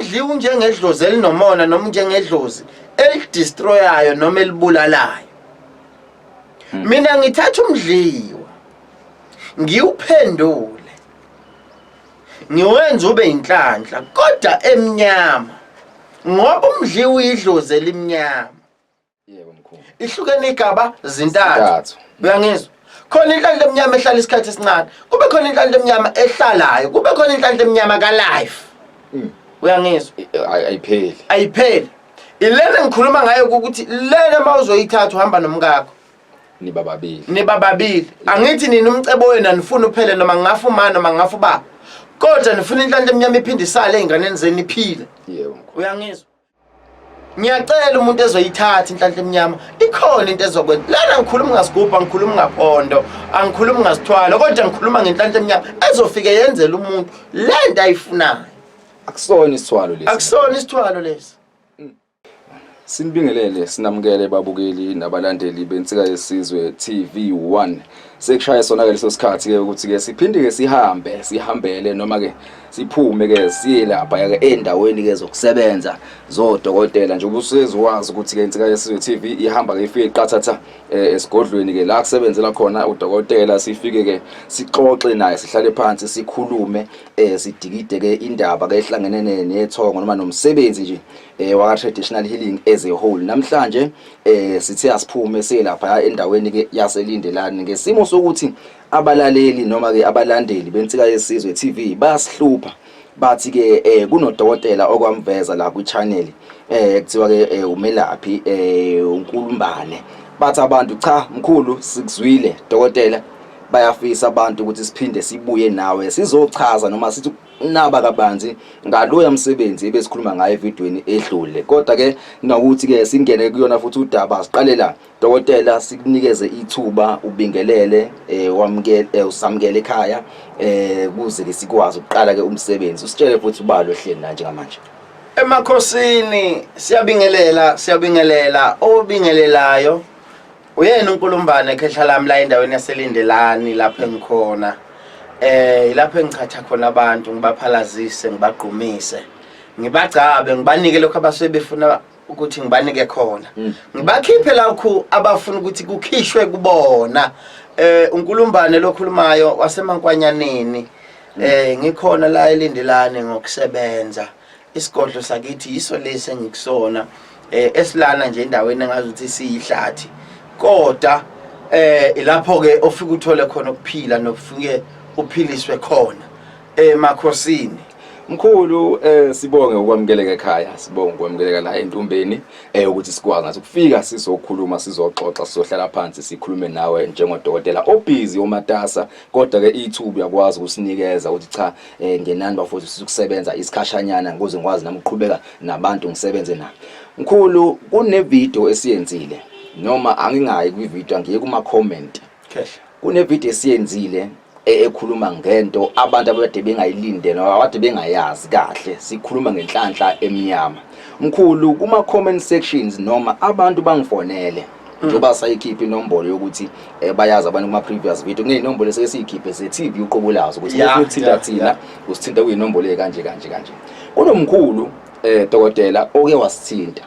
ungadliwa njengedlozi elinomona noma njengedlozi elidestroyayo noma elibulalayo. Mina ngithatha umdliwa ngiwuphendule ngiwenza ube inhlanhla kodwa emnyama ngoba umdliwa uyidlozi elimnyama. Yebo mkhulu. Ihlukene igaba zintathu. Uyangizwa? Khona inhlanhla emnyama ehlala isikhathi esincane, kube khona inhlanhla emnyama ehlalayo, kube khona inhlanhla emnyama ka life. Uyangizwa? Ayipheli. Ilena ngikhuluma ngayo ukuthi lena mawuzoyithatha uhamba nomkakho. Niba babili. Angithi nini umcebo wena nifuna uphele noma ngafuma noma ngafuba. Kodwa nifuna inhlanhla emnyama iphinde isale einganeni zeni iphile. Yebo. Uyangizwa? Ngiyacela umuntu ezoyithatha inhlanhla emnyama ikhona into ezokwenza. Lana ngikhuluma ngasigubha, ngikhuluma ngaphondo, angikhuluma ngasithwala, kodwa ngikhuluma ngenhlanhla emnyama ezofike yenzela umuntu lento ayifunayo. Akusona isithwalo lesi. Akusona isithwalo lesi. Sinibingelele sinamukele babukeli nabalandeli bensika yesizwe TV1. Sekushaya sona ke leso sikhathi ke ukuthi ke siphinde ke sihambele noma ke siphume ke siye lapha ke endaweni ke zokusebenza zodokotela nje ubuseziwazi ukuthi ke insika yesizwe TV ihamba ke ifike iqathatha esigodlweni ke la kusebenzela khona udokotela. Sifike ke sixoxe naye, sihlale phansi sikhulume sidikide ke indaba ke ehlangene nethongo noma nomsebenzi nje wa traditional healing as a whole. Namhlanje sithe asiphume selapha endaweni ke yaselindelani ngesimo sokuthi abalaleli noma ke abalandeli bensika yesizwe TV bayasihlupha bathi ke kunodokotela okwamveza la ku channel kuthiwa ke umelaphi uNkulumbane. Bathi abantu cha mkhulu sikuzwile dokotela, bayafisa abantu ukuthi siphinde sibuye nawe sizochaza noma sithi naba kabanzi ngaloya msebenzi ebesikhuluma ngayo evidweni edlule. Kodwa ke nokuthi ke singene kuyona futhi udaba siqalela dokotela sikunikeze ithuba ubingelele wamukele usamukele ekhaya kuze ke sikwazi ukuqala ke umsebenzi. Usitshele futhi ubalo hleli na njengamanje. Emakhosini siyabingelela obingelelayo uyena uNkulumbane ekhehla lami la endaweni yaselindelani lapho engikhona. Ilapho engichatha khona abantu ngibaphalazise ngibagqumise ngibagcabe ngibanike lokho abasuke befuna ukuthi ngibanike khona. Ngibakhiphe lakho abafuna ukuthi kukhishwe kubona. uNkulumbane lokhulumayo waseMankwanyaneni ngikhona la elindelane ngokusebenza. Isigodlo sakithi yiso lesi engikusona esilana nje endaweni engazuthi siyihlathi. Kodwa ilapho ke ofika uthole khona ukuphila nokufike uphiliswe khona emakhosini. Mkhulu sibonge ukwamukeleka ekhaya, sibonge ukwamukeleka la entumbeni ukuthi sikwazi ngathi ukufika sizokhuluma sizoxoxa sizohlala phansi sikhulume nawe njengodokotela obusy omatasa. Kodwa ke ithuba yakwazi ukusinikeza ukuthi cha ngenani bafuthi sikusebenza isikhashanyana ngoze ngikwazi nami ukuqhubeka nabantu ngisebenze nabo. Mkhulu kune video esiyenzile noma angingayi kwi video ngiye kuma comment. Kune video esiyenzile ekhuluma ngento abantu abade bengayilindele abade bengayazi kahle. Sikhuluma ngenhlanhla emnyama. Mkhulu kuma comment sections noma abantu bangifonele njoba sayikhipha inombolo yokuthi bayazi abantu kuma previous video kunenombolo esesiyikhiphe se TV uqobulazo ukuthi uthinta thina usithinta kuyinombolo ekanje kanje. Kunomkhulu dokotela oke wasithinta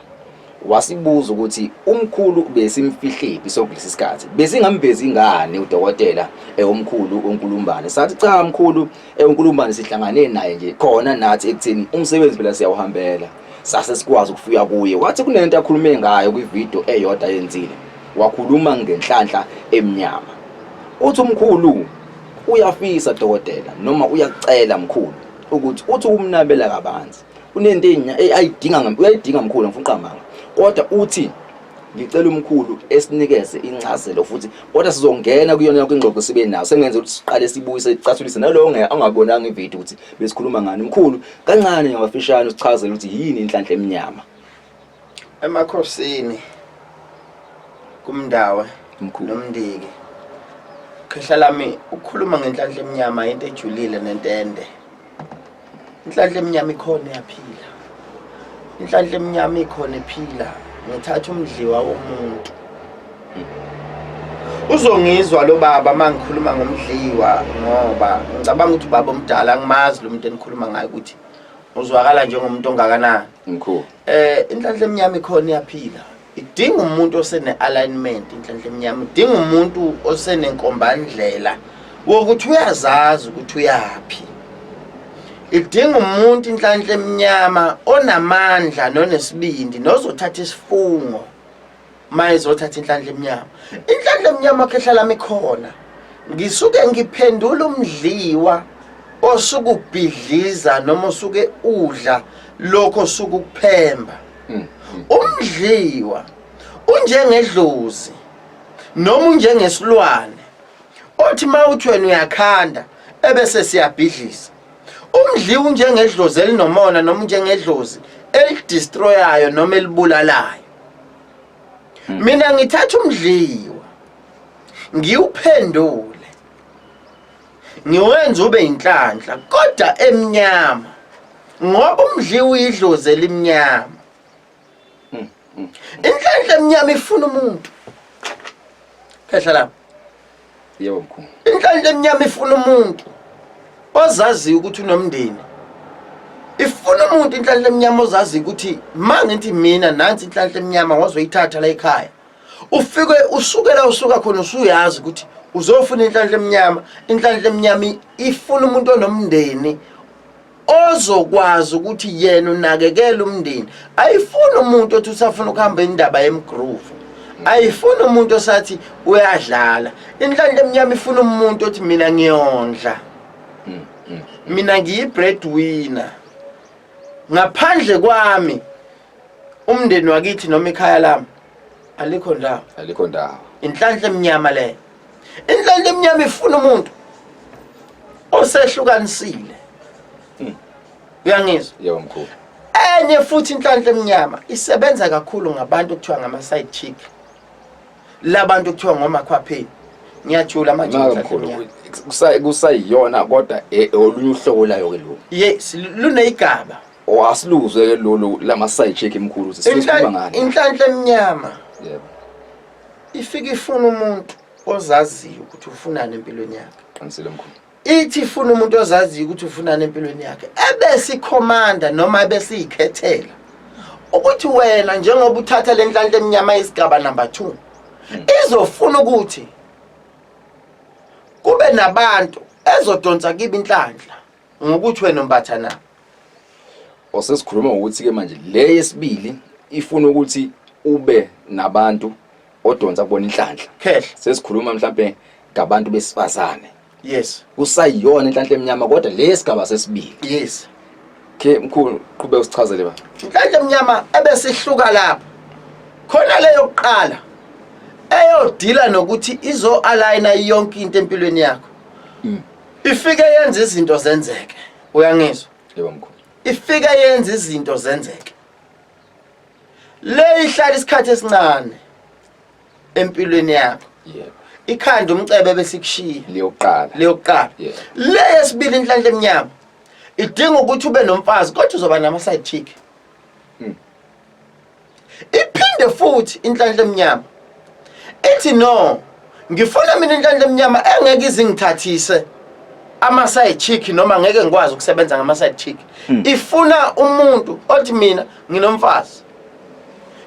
wasibuza ukuthi umkhulu besimfihlephi sokulesi sikhathi besingambezi ingane udokotela omkhulu uNkulumbane. Sathi cha mkhulu uNkulumbane sihlangane naye nje khona nathi ekutheni umsebenzi phela siyawuhambela sase sikwazi ukufika kuye. Wathi kunento akhulume ngayo kwi video eyodwa yenzile wakhuluma ngenhlanhla emnyama. Uthi umkhulu uyafisa dokotela noma uyakucela mkhulu ukuthi uthi umnabela kabanzi unento ayidinga uyayidinga mkhulu ngifuna uqamanga. Kodwa uthi ngicela umkhulu esinikeze incazelo futhi kodwa sizongena kuyona yonke ingxoxo sibe nayo sengenze ukuthi siqale sibuyise icathulise nalowo angabonanga ivideo ukuthi besikhuluma ngani. Mkhulu kancane ngabafishane usichazele ukuthi yini inhlanhla emnyama. Emakhosini kumndawe nomndiki khehla lami ukukhuluma ngenhlanhla emnyama into ejulile nentende. Inhlanhla emnyama ikhona yaphila. Inhlanhla emnyama ikhona ephila. Ngithatha umdliwa womuntu. Uzongizwa lo baba mangikhuluma ngomdliwa ngoba ngicabanga ukuthi ubaba omdala angimazi lo muntu enikhuluma ngayo ukuthi uzwakala njengomuntu ongakanani mkhulu inhlanhla emnyama ikhona iyaphila idinga umuntu osene alignment inhlanhla emnyama idinga umuntu osene nkombandlela wokuthi uyazazi ukuthi uyapi idinga umuntu inhlanhla emnyama onamandla nonesibindi nozothatha isifungo mayezothatha inhlanhla emnyama khehla lami khona ngisuke ngiphendula umdliwa osuke ubhidliza noma osuke udla lokho osuke ukuphemba umdliwa unjengedlozi noma unjengesilwane othi mawuthi wena uyakhanda ebese siyabhidlisa umdliwa unjengedlozi elinomona noma unjengedlozi elidestroyayo noma elibulalayo mina ngithatha umdliwa ngiwuphendule ngiwenza ube inhlanhla kodwa emnyama ngoba umdliwa uyidlozi elimnyama inhlanhla emnyama ifuna umuntu phehla lapha yebo mkhulu inhlanhla emnyama ifuna umuntu ozaziyo ukuthi unomndeni ifuna umuntu inhlanhla emnyama ozaziyo ukuthi mangithi mina nansi inhlanhla emnyama wazoyithatha la ekhaya ufike usukela usuka khona usuyazi ukuthi uzofuna inhlanhla emnyama ifuna umuntu onomndeni ozokwazi ukuthi yena unakekela umndeni ayifuna umuntu othi usafuna ukuhamba indaba yemgroove ayifuna umuntu osathi uyadlala inhlanhla emnyama ifuna umuntu othi mina ngiyondla mina ngiyi-breadwinner ngaphandle kwami umndeni wakithi noma ekhaya lami alikho ndawo inhlanhla emnyama le inhlanhla emnyama ifuna umuntu osehlukanisile uyangizwa yebo mkhulu enye futhi inhlanhla emnyama isebenza kakhulu ngabantu okuthiwa ngama-side chick labantu okuthiwa ngomakhwapheni ngiyajula manje mkhulu kusayiyona kodwa olunye uhlobo layo ke lo yes luneyigaba asiluzwe ke lolu lama-side chick mkhulu sisikhuluma ngani inhlanhla emnyama yebo ifika ifuna umuntu ozaziyo ukuthi ufunani empilweni yakhe qinisile mkhulu ithi ifuna umuntu ozaziyo ukuthi ufunani empilweni yakhe ebese ikhomanda noma ebese ikhethela ukuthi wena njengoba uthatha le nhlanhla emnyama isigaba number 2 izofuna ukuthi kube nabantu ezodonsa kibe inhlanhla ngokuthi wena umbathana osesikhuluma ukuthi ke manje le yesibili ifuna ukuthi ube nabantu odonsa kubona inhlanhla khehla sesikhuluma mhlambe ngabantu besifazane yes kusayiyona inhlanhla emnyama kodwa lesigaba sesibili yes ke mkhulu qhubeka usichazele ba inhlanhla emnyama ebese ihluka lapho khona leyo kuqala eyodila nokuthi izo aligna yonke into empilweni yakho ifike yenza izinto zenzeke uyangizwa yebo mkhulu ifike yenza izinto zenzeke le ihlala isikhathi esincane empilweni yakho yebo ikhanda umcebe bese ikushiya leyokuqala le yesibili inhlanhla emnyama idinga ukuthi ube nomfazi kodwa uzoba nama-side chick iphinde futhi inhlanhla emnyama ithi no ngifuna mina inhlanhla emnyama engeke izingithathise ama-side chick noma ngeke ngikwazi ukusebenza ngama-side chick ifuna umuntu othi mina nginomfazi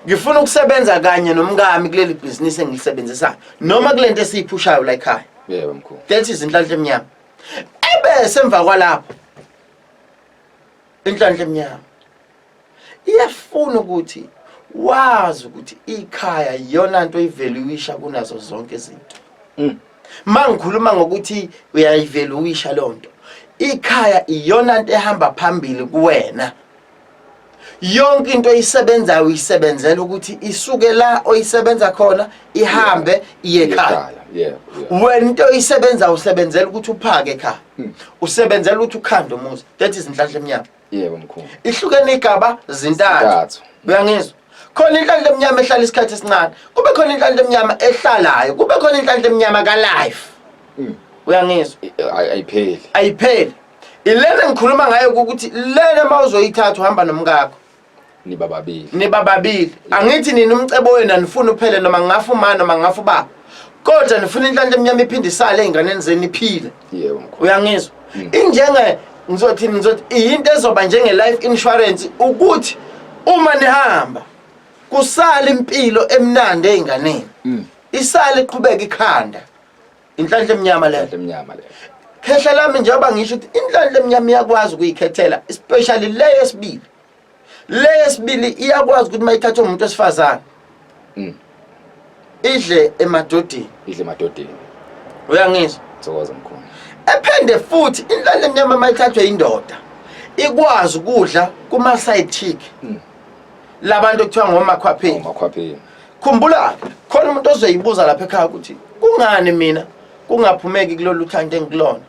ngifuna ukusebenza kanye nomngami kuleli business engilisebenzisayo noma kulento esiyiphushayo la ekhaya yebo mkhulu that is inhlanhla emnyama ebese emva kwalapho inhlanhla emnyama iyafuna ukuthi wazi ukuthi ikhaya iyona nto ivaluisha kunazo zonke izinto mangikhuluma ngokuthi uyayivaluisha lonto ikhaya iyona nto ehamba phambili kuwena yonke into oyisebenzayo uyisebenzela ukuthi isuke la oyisebenza khona ihambe iye ekhaya wena into oyisebenza usebenzela ukuthi uphake ekhaya usebenzela ukuthi ukhande umuzi that is inhlanhla emnyama yebo mkhulu ihlukene igaba zintathu uyangizwa khona inhlanhla emnyama ehlala isikhathi esincane kube khona inhlanhla emnyama ehlalayo kube khona inhlanhla emnyama ka life uyangizwa ayipheli ilena ngikhuluma ngayo ukuthi lena mawuzoyithatha uhamba nomkakho niba babili angithi nini umcebo wena nifuna uphele noma ngingafumana noma ngingafubaba kodwa nifuna inhlanhla emnyama iphinde isale einganeni zeni iphile yebo mkhulu uyangizwa injenge ngizothi into ezoba njenge life insurance ukuthi uma nihamba kusala impilo emnandi einganeni isala iqhubeka ikhanda inhlanhla emnyama le khehla lami njengoba ngisho ukuthi inhlanhla emnyama iyakwazi ukuyikhethela especially le yesibili iyakwazi ukuthi mayithatha umuntu osifazana idle emadodeni uyangizwa thokoza mkhulu ephende futhi inhlanhla emnyama mayithathwa indoda ikwazi ukudla kuma side chick labantu ekuthiwa ngomakhwapheni khumbula khona umuntu ozoyibuza lapha ekhaya ukuthi kungani mina kungaphumeki kulolu thando engikulona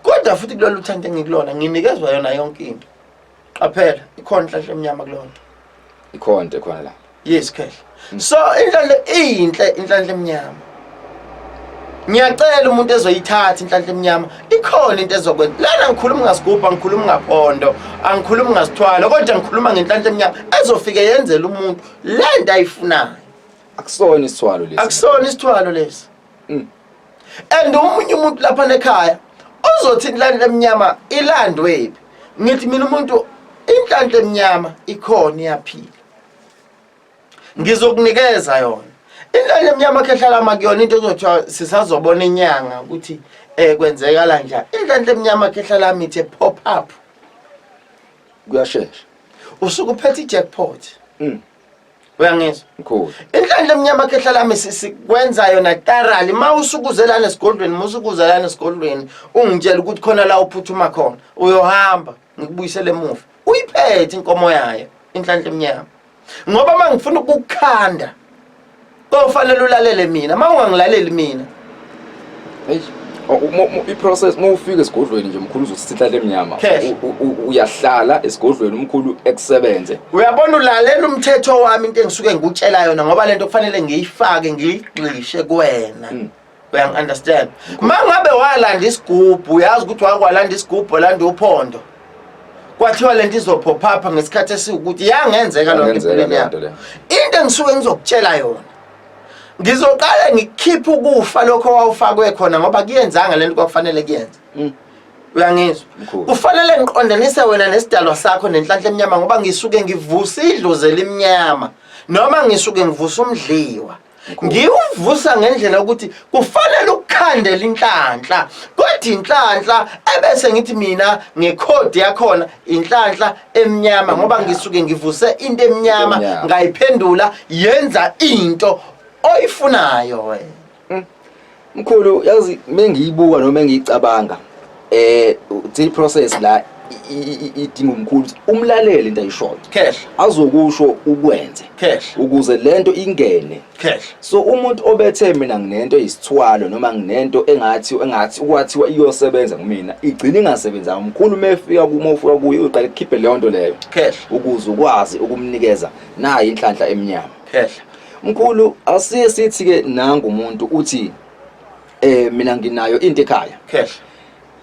kodwa futhi kulolu thando engikulona nginikezwa yona yonke into qaphela ikhona inhlanhla emnyama kulona ikhona la yes khehla so inhlanhla inhle inhlanhla emnyama ngiyacela umuntu ezoyithatha inhlanhla emnyama ikhona into ezokwenza lana ngikhuluma ngasigubha ngikhuluma ngaphondo angikhuluma ngasithwala kodwa ngikhuluma ngenhlanhla emnyama ezofike yenzela umuntu lento ayifunayo akusona isithwalo lesi and umunye umuntu lapha nekhaya uzothi inhlanhla emnyama ilandwe ngithi mina umuntu inhlanhla emnyama ikhona iyaphila ngizokunikeza yona inhlanhla emnyama khehla lama kuyona into ezothiwa sisazobona inyanga ukuthi kwenzeka kanjani inhlanhla emnyama khehla lami ithe pop up kuyashesha usuku uphethe ijackpot uyangizwa mkhulu inhlanhla emnyama khehla lami sikwenza yona tarali mawusukuzelana esigodlweni ungitshela ukuthi khona la uphuthuma khona uyohamba ngikubuyisele emuva uyiphethe inkomo yayo inhlanhla emnyama ngoba mangifuna ukukhanda kofanele ulalele mina mawungangilaleli mina iprocess mawufika esigodlweni nje mkhulu uzosithatha emnyama uyahlala esigodlweni umkhulu ekusebenze uyabona ulalela umthetho wami into engisuke ngikutshela yona ngoba lento kufanele ngiyifake ngiyigcishe kuwena uyangi-understand mangabe walanda isigubhu uyazi ukuthi wakwalanda isigubhu olanda uphondo kwathiwa lento izophopha ngesikhathi esiwukuthi yangenzeka lonto empilweni yakho into engisuke ngizokutshela yona ngizoqala ngikhiphe ukufa lokho wawufakwe khona ngoba kuyenzanga lento kwakufanele kuyenze uyangizwa kufanele ngiqondanise wena nesidalwa sakho nenhlanhla emnyama ngoba ngisuke ngivusa idlozi elimnyama noma ngisuke ngivusa umdliwa ngiwuvusa ngendlela ukuthi kufanele ukukhandela inhlanhla kodwa inhlanhla ebese ngithi mina ngekhodi yakhona inhlanhla emnyama ngoba ngisuke ngivuse into emnyama ngayiphendula yenza into oyifunayo wena mkhulu yazi mengiyibuka noma ngiyicabanga the process la idinga umkhulu umlaleli into ayishoyo khehla azokusho ukwenze khehla ukuze lento ingene khehla so umuntu obethe mina nginento isithwalo noma nginento engathi ukwathiwa iyosebenza kumina igcina ingasebenza umkhulu mefika kumofika kuye uqala ukukhiphe leyo nto leyo khehla ukuze ukwazi ukumnikeza nayi inhlanhla emnyama khehla mkhulu asiye sithi ke nangu umuntu uthi mina nginayo into ekhaya khehla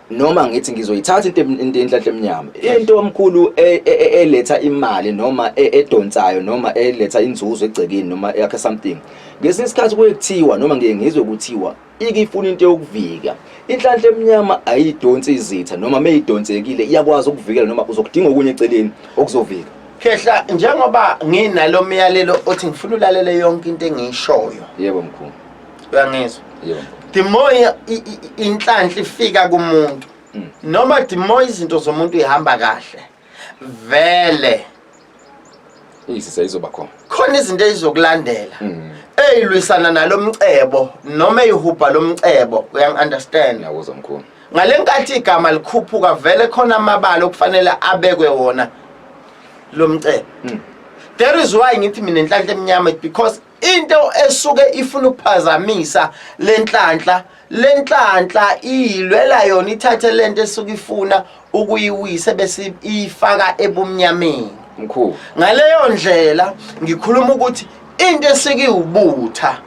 noma ngithi ngizoyithatha into enhlanhla emnyama into omkhulu eletha imali noma edonsayo noma eletha inzuzo egcekeni noma yakhe something ngesinye isikhathi kuyekuthiwa noma ngeke ngizwe ukuthiwa ikifuna into yokuvika inhlanhla emnyama ayidonsi izitha noma meyidonsekile iyakwazi ukuvikela noma uzokudinga okunye eceleni okuzovika khehla njengoba nginalo myalelo othi ngifuna ulalele yonke into engiyishoyo yebo mkhulu uyangizwa yebo the more inhlanhla ifika kumuntu noma the more izinto zomuntu ihamba kahle vele isisa izoba khona izinto ezizokulandela eyilwisana nalomcebo noma eyihubha lomcebo uyangi-understand yakuza mkhulu ngalenkathi igama likhuphuka vele khona amabala okufanele abekwe wona lomcebo there is why ngithi mina inhlanhla emnyama because into esuke ifuna ukuphazamisa lenhlanhla iyilwela yona ithathe lento esuke ifuna ukuyiwisa bese ifaka ebumnyameni mkhulu ngaleyo ndlela ngikhuluma ukuthi into esike ubutha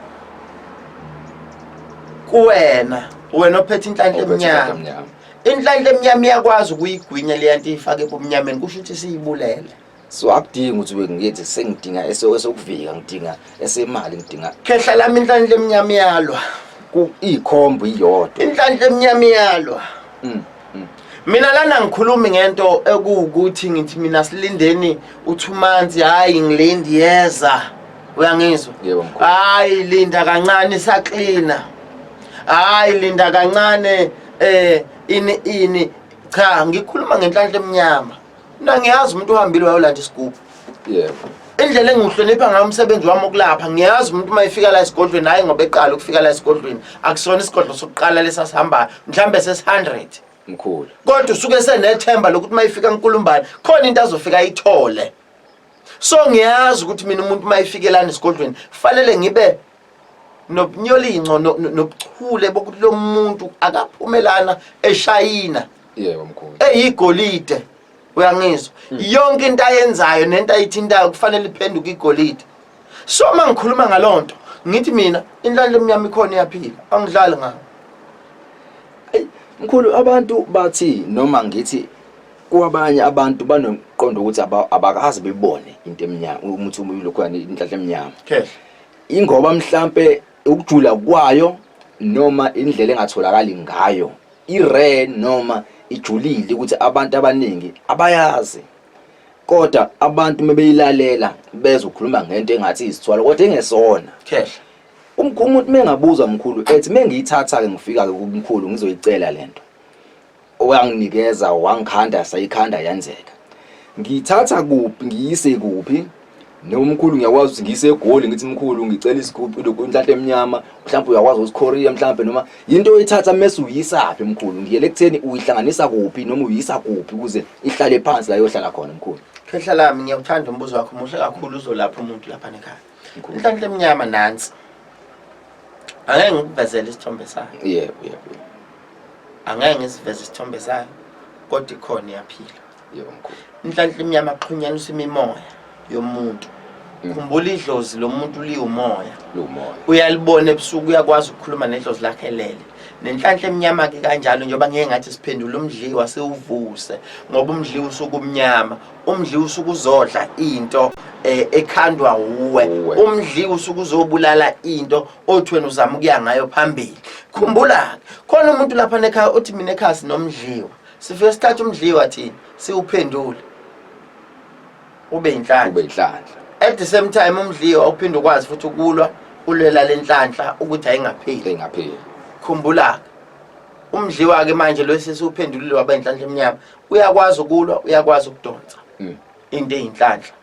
kuwena wena ophethe inhlanhla emnyama inhlanhla emnyama iyakwazi ukuyigwinya leyanto ifake ebumnyameni kusho ukuthi siyibulele so akudinga ukuthi ngithi sengidinga esokuvika ngidinga esemali ngidinga khehla lami inhlanhla emnyama iyalwa ikhombo iyodwa inhlanhla emnyama iyalwa Mina lana ngikhulumi ngento ekuwukuthi ngithi mina silindeni u2 months hayi ngilindi yeza uyangizwa Yebo mkhulu. hayi linda kancane saklina hayi linda kancane ini cha ngikhuluma ngenhlanhla eminyama mina ngiyazi umuntu uhambile wayolanda isigubhu Yebo. indlela engihlonipha ngayo umsebenzi wami okulapha ngiyazi umuntu mayifika la esigodlweni hayi ngoba eqala ukufika la esigodlweni akusona isigodlo sokuqala lesasihambayo mhlambe ses100 Mkhulu. kodwa usuke senethemba lokuthi mayifika enkulumbane khona into azofika ayithole so ngiyazi ukuthi mina umuntu mayifike lana esigodlweni kufanele ngibe nobunyolinco nobuchule bokuthi lo muntu akaphumelana eShayina Yebo mkhulu. eyigolide uyangizwa yonke into ayenzayo nento ayithintayo kufanele iphenduke igolide so mangikhuluma ngalonto ngithi mina inhlanhla eminyama ikhona iyaphila angidlali ngayo Mkhulu abantu bathi noma ngithi kwabanye abantu banomqondo ukuthi abakazi bebone into eminyama umuthi lokhwana inhlanhla eminyama. Okay. Ingoba mhlambe ukujula kwayo noma indlela engatholakali ngayo irare noma ijulile ukuthi abantu abaningi abayazi kodwa abantu mebeyilalela beza ukukhuluma ngento engathi isithwala kodwa engesona. Okay. Umuntu mengabuza mkhulu ethi mengiyithatha ke ngifika ke kumkhulu ngizoyicela lento oyanginikeza wangikhanda sayikhanda yenzeka ngiyithatha kuphi ngiyise kuphi nomkhulu ngiyakwazi ukuthi ngiyise egoli ngithi mkhulu ngicela isigubhu lokunhlanhla eminyama mhlawumbe uyakwazi usiKorea mhlawumbe noma into oyithatha mase uyisaphi mkhulu ngiyele kutheni uyihlanganisa kuphi noma uyisa kuphi ukuze ihlale phansi la yohlala khona mkhulu. Khehla lami ngiyawuthanda umbuzo wakho muhle kakhulu uzolapha umuntu lapha ekhaya inhlanhla eminyama nansi angeke ngikuvezele isithombe sayo Yebo. angeke ngisiveze isithombe sayo kodwa ikhona iyaphila Yebo mkhulu. inhlanhla eminyama axhunyaniswa imimoya yomuntu khumbula idlozi lomuntu liwumoya Lumoya. uyalibona ebusuku uyakwazi ukukhuluma nedlozi lakhe lele nenhlanhla eminyama ke kanjalo njengoba ngeke ngathi siphendula umdliwa sewuvuse ngoba umdliwa usuku umnyama umdliwa usuku uzodla into ekhandwa uwe umdliwa usuku uzobulala into othi wena uzama ukuya ngayo phambili khumbula khona umuntu lapha nekhaya othi mina ekhaya sinomdliwa sifike sithatha umdliwa thina siwuphendule ube inhlanhla at the same time umdliwa uphinde ukwazi futhi ukulwa ulwela lenhlanhla ukuthi ayingapheli khumbula umdliwa ke manje lo sesuphendulile waba inhlanhla eminyama uyakwazi ukulwa uyakwazi ukudonsa into eyinhlanhla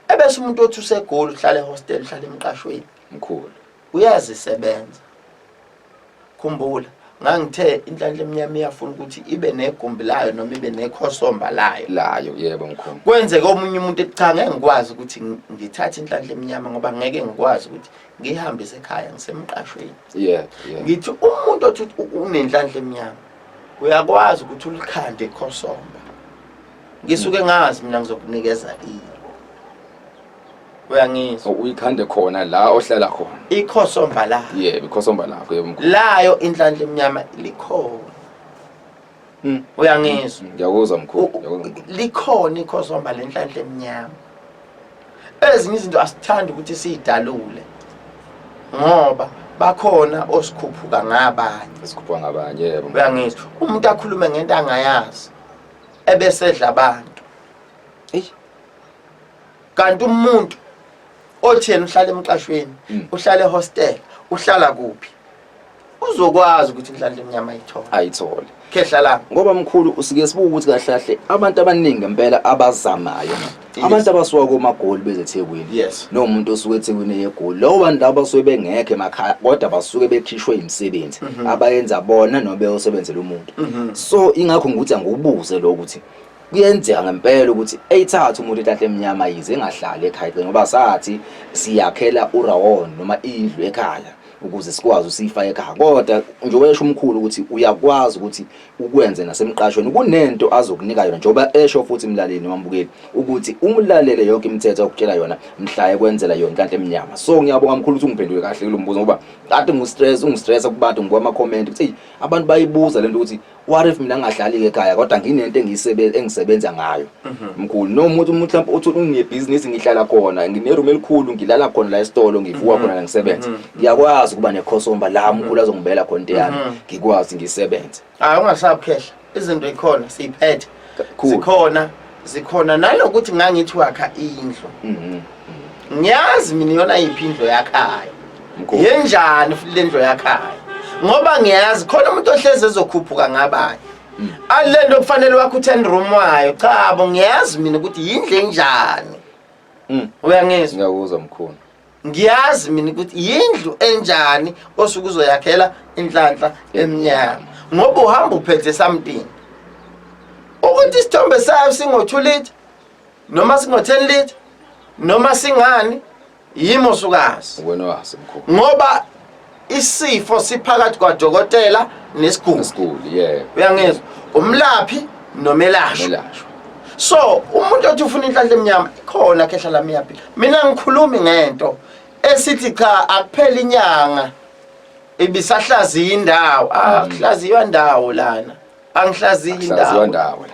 ebese umuntu othi usegoli uhlala ehostel uhlala emqashweni mkhulu uyazisebenza khumbula ngangithe inhlanhla eminyama iyafuna ukuthi ibe negumbi layo noma ibe nekhosomba layo yebo mkhulu kwenzeka omunye umuntu echa ngeke ngikwazi ukuthi ngithathe inhlanhla eminyama ngoba ngeke ngikwazi ukuthi ngihambise ekhaya ngisemqashweni ngithi umuntu othi unenhlanhla eminyama uyakwazi ukuthi ulikhande ikhosomba ngisuke ngazi mina ngizokunikeza uyangizwa uyikhande khona la ohlala khona ikhosomba la yebo ikhosomba lakho yebo mkhulu layo inhlanhla eminyama likhona uyangizwa ngiyakuzwa mkhulu likhona ikhosomba lenhlanhla eminyama ezinye izinto asithandi ukuthi siyidalule ngoba bakhona osikhuphuka ngabanye yebo uyangizwa umuntu akhulume ngento angayazi ebesedla abantu kanti umuntu othi yena uhlala emqashweni uhlala ehostel uhlala kuphi uzokwazi ukuthi inhlanhla eminyama ayithole khehla la ngoba mkhulu usike sibuka ukuthi kahle kahle abantu abaningi ngempela abazamayo abantu abasuka komagoli bezeThekwini nomuntu osuke eThekwini yegoli lo bantu abasuke bengekho emakhaya kodwa basuke bekhishwe imisebenzi abayenza bona nobe bayosebenzela umuntu so ingakho ngikuthi angubuze lo ukuthi kuyenzeka ngempela ukuthi eyithatha umuntu inhlanhla eminyama yize engahlali ekhaya ngoba sathi siyakhela urawon noma indlu ekhaya ukuze sikwazi usifaka ekhaya kodwa nje wesho umkhulu ukuthi uyakwazi ukuthi ukwenze nasemqashweni kunento azokunika yona njengoba esho futhi imlaleli nomabukeli ukuthi umlalele yonke imithetho okutshela yona mhlaye kwenzela yona inhlanhla eminyama so ngiyabonga mkhulu ukuthi ungiphendule kahle kulo mbuzo ngoba kade ungistressa kubantu ngokuma comment ukuthi abantu bayibuza lento ukuthi what if mina ngahlali ekhaya kodwa nginento engisebenza ngayo mkhulu nomuntu mhlawumbe uthi unginebusiness ngihlala khona ngineroom elikhulu ngilala khona la esitolo ngivuka khona la ngisebenza ngiyakwazi ukuba nekhosomba la mkhulu azongibela khona into yami ngikwazi ngisebenze ungasabi khehla izinto ikhona siyiphethe Cool. zikhona nalokuthi ngangithi wakha indlu ngiyazi mina yona yiphi indlu yakhaya yenjani futhi lendlu yakhaya ngoba ngiyazi khona umuntu ohleze ezokhuphuka ngabanye alento kufanele wakho 10 room wayo cha bo ngiyazi mina ukuthi yindlu enjani uyangizwa ngiyawuzwa mkhulu ngiyazi mina ukuthi yindlu enjani osuke uzoyakhela inhlanhla eminyama ngoba uhamba uphethe something ukuthi isithombe sayo singo 2 liter noma singo 10 liter noma singani yimo sukazi wena wase mkhulu ngoba isifo siphakathi kwadokotela nesiguli uyangizwa umlaphi nomelashwa so umuntu othi ufuna inhlanhla eminyama khona khehla lami yaphila mina ngikhulumi ngento esithi cha akuphela inyanga ibisahlaziya indawo akuhlaziywa indawo lana angihlaziya indawo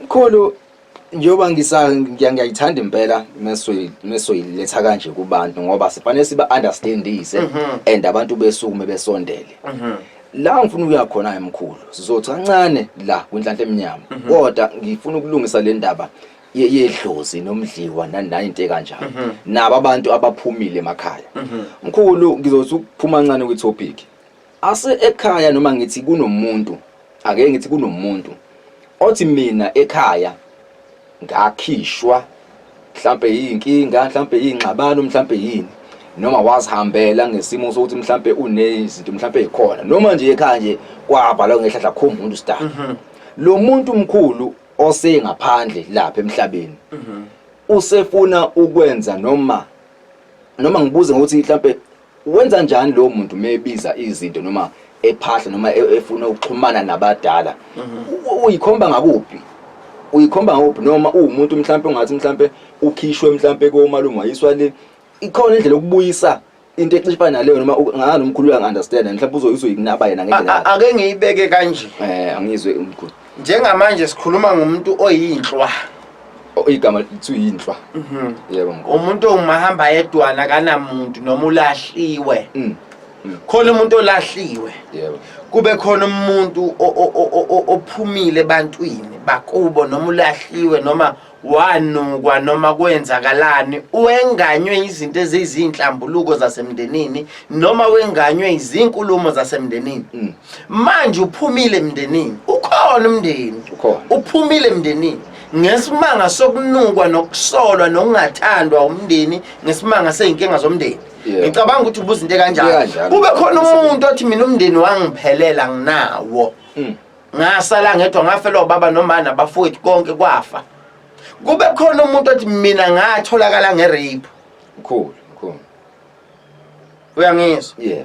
mkhulu njoba ngiyayithanda impela mesoyiletha kanje kubantu ngoba sifanele siba understandise and abantu besukume besondele la ngifuna ukuya khona emkhulu sizothi kancane la kwinhlanhla eminyama kodwa ngifuna ukulungisa le ndaba yedlozi nomdliwa naninto kanjalo nabo abantu abaphumile emakhaya mkhulu ngizothi ukuphuma kancane kwitopic ase ekhaya noma ngithi kunomuntu ake ngithi kunomuntu othi mina ekhaya ngakhishwa mhlambe yinkinga mhlambe yingxabano mhlambe yini noma wazihambela ngesimo sokuthi mhlambe unezinto mhlambe ezikhona noma nje ekhaya nje kwabhala ngehlahla kho umuntu star lo muntu mkhulu osengaphandle lapha emhlabeni usefuna ukwenza noma ngibuze ukuthi mhlambe wenza njani lo muntu mebiza izinto noma ephahla noma efuna ukuxhumana nabadala uyikhomba ngakuphi noma umuntu mhlambe ungathi mhlambe ukhishwe mhlambe komalume wayiswa le ikhona indlela okubuyisa into exifana naleyo noma nganomkhulu uyangi-understand mhlambe uzoyikunaba yena ngendlela ake ngiyibeke kanje angizwe umkhulu njengamanje sikhuluma ngomuntu oyinhlwa igama lithi uyinhlwa yebo mkhulu umuntu ongahamba yedwana kanamuntu noma ulahliwe khona umuntu olahliwe yebo kube khona umuntu ophumile ebantwini bakubo noma ulahliwe noma wanukwa noma kwenzakalani wenganywe izinto ezizinhlambuluko zasemndenini noma wenganywe izinkulumo zasemndenini manje uphumile emndenini ukhona umndeni uphumile emndenini ngesimanga sokunukwa nokusolwa nokungathandwa umndeni ngesimanga seyinkinga zomndeni ngicabanga ukuthi ubuza into kanjalo kube khona umuntu othi mina umndeni wangiphelela nginawo ngasala ngedwa ngafelwa ubaba noma nabafowethu konke kwafa kube khona umuntu othi mina ngatholakala ngerape cool uyangizwa yeah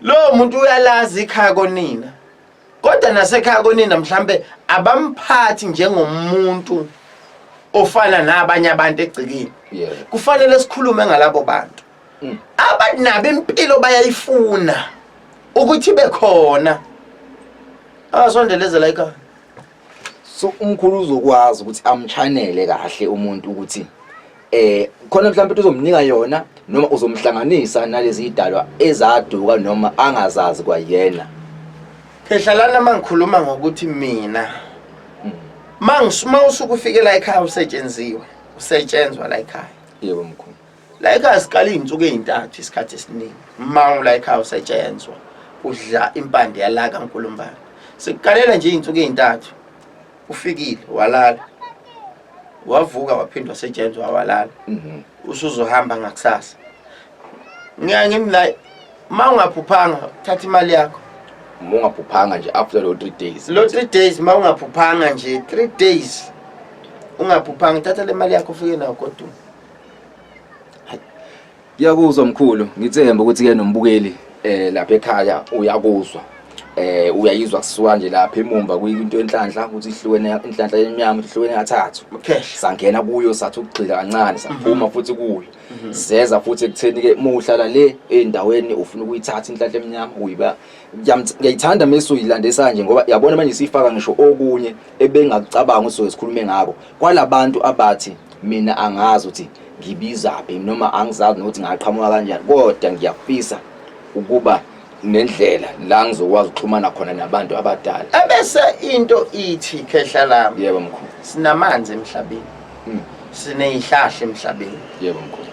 lo muntu uyalazi ikhaya konina kodwa nasekhaya konina mhlambe abamphathi njengomuntu ofana nabanye abantu egcikini kufanele sikhulume ngalabo bantu abanabo impilo bayayifuna ukuthi bekhona asondelezela ekhaya so umkhulu uzokwazi ukuthi amchanele kahle umuntu ukuthi khona mhlawumbe uzomnika yona noma uzomhlanganisa nalezi idalwa ezaduka noma angazazi kwayena khehlalana mangikhuluma ngokuthi mina mangisuma usuku ufikela ekhaya usetshenzwa la ekhaya yebo mkhulu la ekhaya siqala izinsuku ezintathu isikhathi esiningi mangu la ekhaya usetshenzwa udla impande yalaka nkulumbane sikuqalela nje izinsuku ezintathu ufikile walala wavuka waphindwa setshenzwa walala usuzohamba ngakusasa ngiyangimi la mawungaphuphanga thatha imali yakho ungaphuphanga nje after lo 3 days lo 3 days mawungaphuphanga nje 3 days ungaphuphanga thatha le mali yakho ufike nayo kodwa ngiyakuzwa mkhulu ngithemba ukuthi ke nombukeli lapha ekhaya uyakuzwa uyayizwa kusuka nje lapha emumva kuyinto enhlanhla ukuthi ihlukene inhlanhla yenyama ihlukene kathathu sangena kuyo sathi ukugxila kancane saphuma futhi kuyo seza futhi ekutheni ke muhlala le endaweni ufuna ukuyithatha inhlanhla eminyama uyiba ngiyayithanda mesuyilandesa nje ngoba yabona manje sifaka ngisho okunye ebengakucabanga ukuthi sikhulume ngako kwalabantu abathi mina angazi ukuthi ngibizaphi noma angizazi nokuthi ngaqhamuka kanjani kodwa ngiyafisa ukuba nendlela la ngizokwazi ukuxhumana khona nabantu abadala. Ebese into ithi khehla lami. Yebo mkhulu. Sinamanzi emhlabeni. Sinezihlahla emhlabeni. Yebo mkhulu.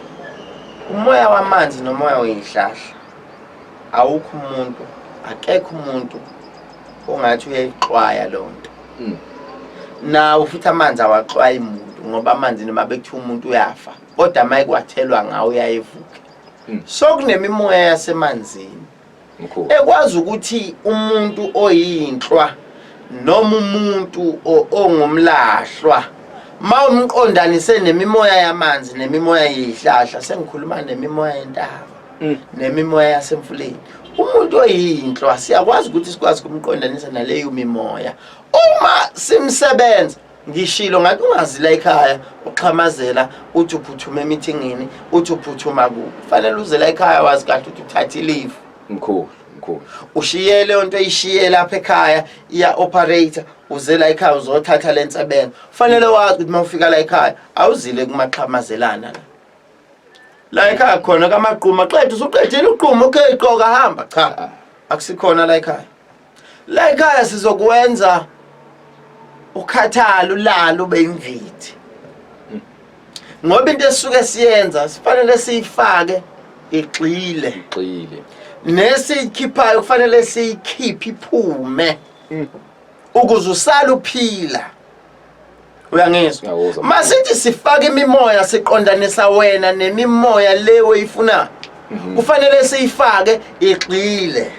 Umoya wamanzi nomoya wezihlahla. Awukho umuntu, akekho umuntu ongathi uyayixwaya lonto. Nawo futhi amanzi awaxwayi umuntu ngoba amanzi noma bekuthiwa umuntu uyafa. Kodwa mayikwathelwa ngawo uyayivuka. So kunemimoya yasemanzini. Mkhulu. Ekwazi ukuthi umuntu oyinhlwa noma umuntu ongumlahlwa mawumqondanise nemimoya yamanzi nemimoya yezihlahla sengikhuluma nemimoya yentaba nemimoya yasemfuleni. Umuntu oyinhlwa siyakwazi ukuthi sikwazi kumqondanisa naleyo mimoya. Uma simsebenza ngishilo ngathi ungazi la ekhaya uxhamazela uthi uphuthuma emeetingini uthi uphuthuma ku. Kufanele uze la ekhaya wazi kahle ukuthi uthatha leave. Mkhulu. Ushiye le nto ishiye lapha ekhaya iya operator uze la ekhaya uzothatha lensebenzo. Kufanele wazi ukuthi mawufika la ekhaya awuzile kumaxhamazelana la. La ekhaya khona kamaqhuma xethu usuqedile uqhuma okay qoka hamba cha akusikhona la ekhaya. La ekhaya sizokwenza ukhathalo ulalo beyimvithi. Ngoba into esuke siyenza sifanele siyifake igxile. Nesikhiphayo kufanele siyikhiphe iphume ukuze usala uphila. Uyangizwa? Masithi sifake imimoya siqondanisa wena nemimoya leyo oyifuna. Kufanele siyifake igxile.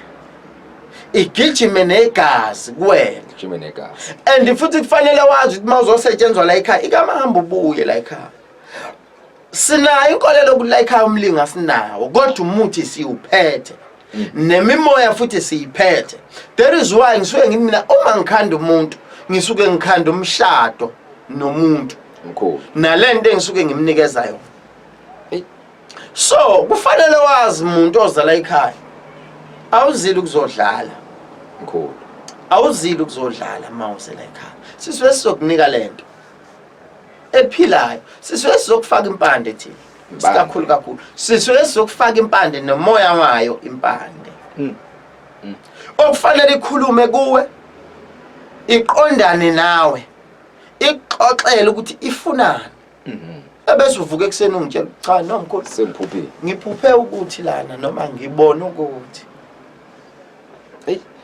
Igijime negazi kuwena. And futhi kufanele wazi ukuthi mawuzosetshenzwa la ekhaya ikama hamba ubuye la ekhaya. Sinayo inkolelo ukuthi la ekhaya umlinga sinawo kodwa umuthi siwuphethe. Nemimoya futhi siyiphethe. That is why ngisuke ngithi mina uma ngikhanda umuntu ngisuke ngikhanda umshado nomuntu. Mkhulu. Nalento engisuke ngimnikeza yona. So kufanele wazi umuntu ozala ekhaya awuzile ukuzodlala. Mkhulu. Awuzile ukuzodlala mawuse la ekhaya. Sisuke sizokunika lento ephilayo. Sisuke sizokufaka impande thina. Kakhulu. Sisuke sizokufaka impande nomoya wayo impande. Okufanele ikhulume kuwe iqondane nawe. Ixoxele ukuthi ifunani. Ebese uvuka ekseni ungitshela cha nomkhulu sengiphuphile. Ngiphuphe ukuthi lana noma ngibona ukuthi.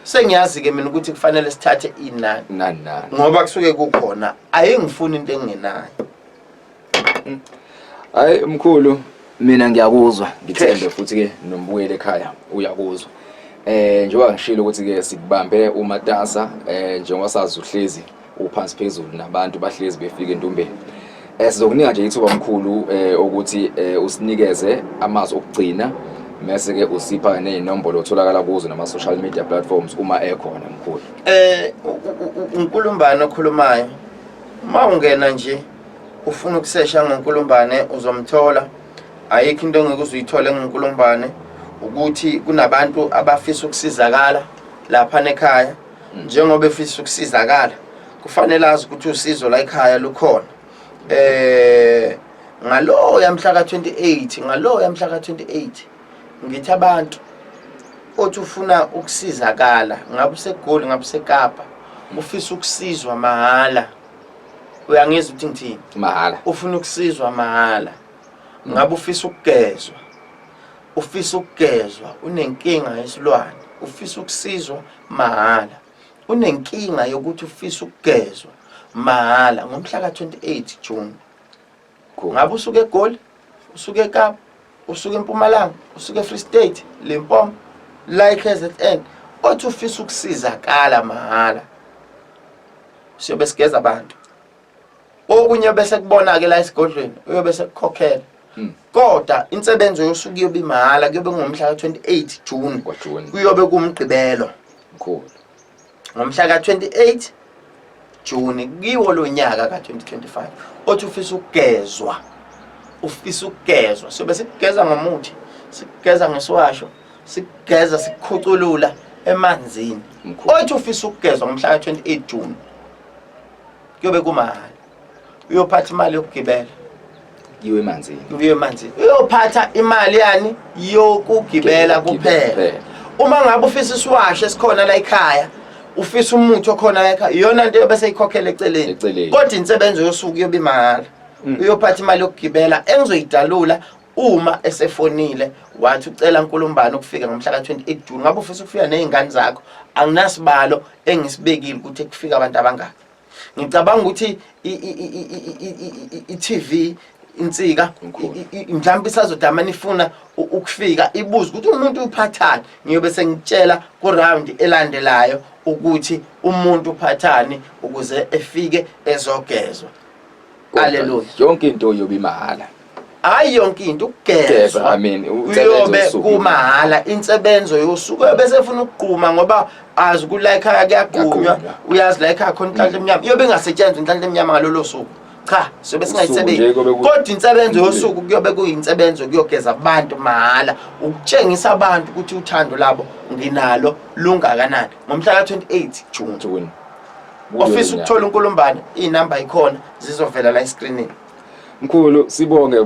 Sengiyazi ke mina ukuthi kufanele sithathe inani. Nani. Ngoba kusuke kukhona ayengifuni into engenayo. Hayi mkhulu mina ngiyakuzwa ngithembe futhi ke nombuyele ekhaya uyakuzwa. Njengoba ngishilo ukuthi ke sikubambe uMatasa njengoba sazi uhlezi uphansi phezulu nabantu bahlezi befika entumbeni. Sizokunika nje ithuba mkhulu ukuthi usinikeze amazwi okugcina mase ke usipha nezinombolo otholakala kuzo nama social media platforms uma ekhona mkhulu. uNkulumbane okhulumayo mawungena nje ufuna ukusesha ngoNkulumbane uzomthola. Ayikho into engeke uzuyithola ngoNkulumbane ukuthi kunabantu abafisa ukusizakala lapha nekhaya. Njengoba befisa ukusizakala kufanele azi ukuthi usizo la ekhaya lukhona. Ngalo yamhla ka28 ngithi abantu othi ufuna ukusizakala ngabe useGoli ngabe useKapa ufisa ukusizwa mahala. Uyangizwa ukuthi ngithini? Mahala. Ufuna ukusizwa mahala. Ngabe ufisa ukugezwa unenkinga yesilwane ufisa ukusizwa mahala. Unenkinga yokuthi ufisa ukugezwa mahala ngomhla ka28 June. Ngabe usuke eGoli usuke eKapa usuke eMpumalanga usuke eFree State Limpopo la KZN othi ufisa ukusizakala mahala siyobe sigeza abantu. Okunye bese kubona ke la esigodlweni uyobe sekukhokhela. Kodwa insebenzo yosuku yobe imahala kuyobe ngomhla ka28 June kuyobe kumgqibelo mkhulu. Ngomhla ka28 June kiwo lo nyaka ka2025 othi ufisa ukugezwa sobe sikugeza ngomuthi sikugeza ngeswasho sikugeza sikukhuculula emanzini. Othi ufisa ukugezwa ngomhla ka28 June kuyobe kumahala. Uyophatha imali yokugibela yiwe emanzini. Uyophatha imali yani yokugibela kuphela. uma ngabe ufisa isiwashe esikhona la ekhaya ufisa umuthi okhona la ekhaya iyona nto bese ikhokhela eceleni kodwa insebenzo yosuku yoba imahhala uyophatha imali yokugibela engizoyidalula uma esefonile wathi ucela uNkulumbane ukufika ngomhla ka28 June ngabe ufisa ukufika nezingane zakho anginasibalo engisibekile ukuthi kufika abantu abangaka ngicabanga ukuthi iTV insika mhlawumbe isazodama nifuna ukufika ibuza ukuthi umuntu uphathani ngiyobe sengitshela ku round elandelayo ukuthi umuntu uphathani ukuze efike ezogezwa. Haleluya. Yonke into yoba imahhala. Hayi yonke into ukugezwa uyobe kumahhala insebenzo yosuku bese ufuna ukugquma ngoba azi kula ekhaya kuyagqunywa uyazi la ekhaya khona inhlanhla emnyama iyobe ingasetshenzwa inhlanhla emnyama ngalolo suku cha sobe singayisebenzi kodwa insebenzo yosuku kuyobe kuyinsebenzo kuyogeza abantu mahhala ukutshengisa abantu ukuthi uthando labo nginalo lungakanani ngomhla ka28 June office ukuthola uNkulumbane inamba ikhona zizovela la escreenini. Mkhulu sibonge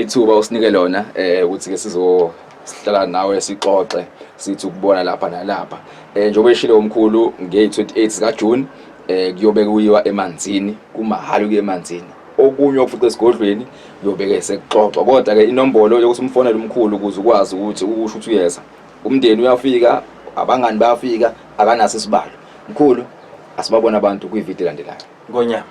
ithuba usinike lona ukuthi ke sizohlala nawe sixoxe sithi ukubona lapha nalapha njengoba eshilo omkhulu nge28 ka June kuyobe kuyiwa emanzini kumahhala kuye emanzini okunye okufuqa esigodlweni kuyobeke sekuxoxwa kodwa ke inombolo yokuthi umfonele umkhulu ukuze ukwazi ukuthi ukusho ukuthi uyeza umndeni uyafika abangani bayafika akanaso isibalo mkhulu asibabona abantu kwivideo landelayo Ngonyama.